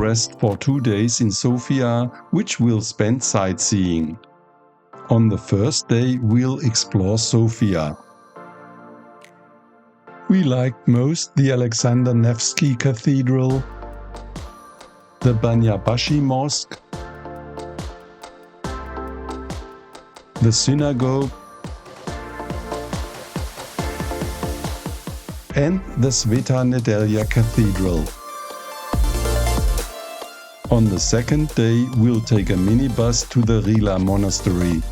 rest for 2 days in Sofia, which we'll spend sightseeing. On the first day, we'll explore Sofia. We liked most the Alexander Nevsky Cathedral, the Banyabashi Mosque, the synagogue, and the Sveta Nedelya Cathedral. On the second day, we'll take a minibus to the Rila Monastery.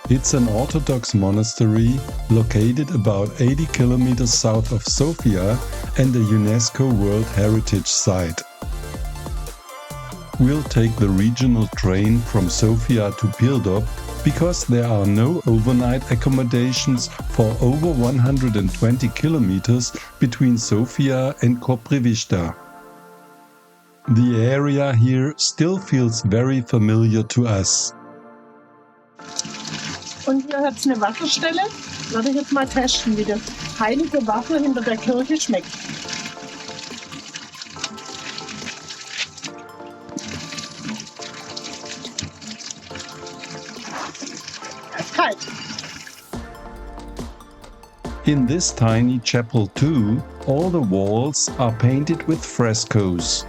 It's an Orthodox monastery located about 80 kilometers south of Sofia and a UNESCO World Heritage Site. We'll take the regional train from Sofia to Plovdiv because there are no overnight accommodations for over 120 kilometers between Sofia and Koprivica. The area here still feels very familiar to us. Und hier hat es eine Wasserstelle. Werde ich jetzt mal testen, wie das heilige Wasser hinter der Kirche schmeckt. Es ist kalt. In this tiny chapel too, all the walls are painted with frescoes.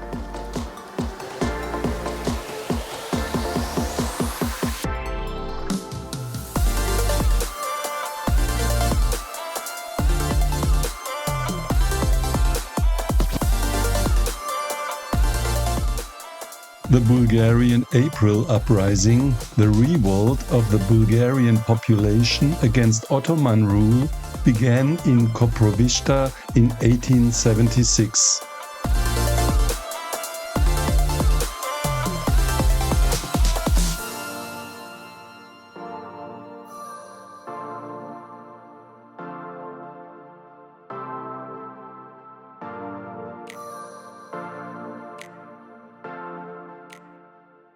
The Bulgarian April Uprising, the revolt of the Bulgarian population against Ottoman rule, began in Koprivica in 1876.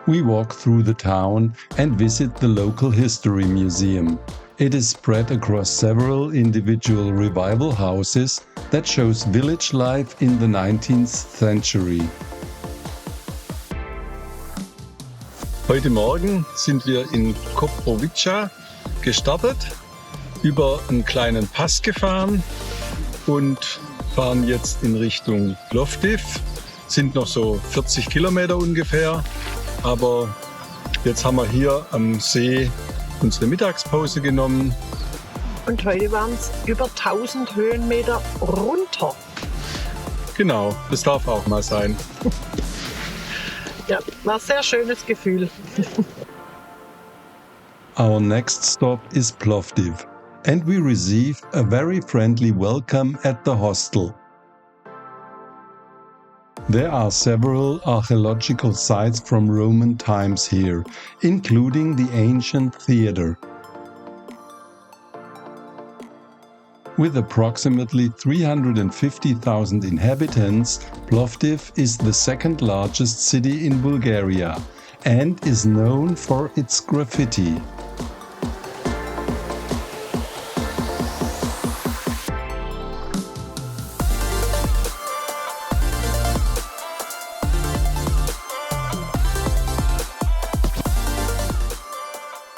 We walk through the town and visit the local history museum. It is spread across several individual revival houses that shows village life in the 19th century. Heute Morgen sind wir in Koprivica gestartet, über einen kleinen Pass gefahren und fahren jetzt in Richtung Plovdiv. Sind noch so 40 Kilometer ungefähr. Aber jetzt haben wir hier am See unsere Mittagspause genommen. Und heute waren es über 1000 Höhenmeter runter. Genau, das darf auch mal sein. Ja, war ein sehr schönes Gefühl. Our next stop is Plovdiv, and we receive a very friendly welcome at the hostel. There are several archaeological sites from Roman times here, including the ancient theatre. With approximately 350,000 inhabitants, Plovdiv is the second largest city in Bulgaria and is known for its graffiti.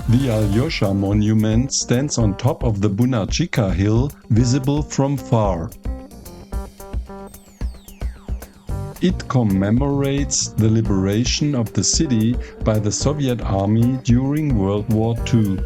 The Alyosha monument stands on top of the Bunachika hill, visible from far. It commemorates the liberation of the city by the Soviet army during World War II.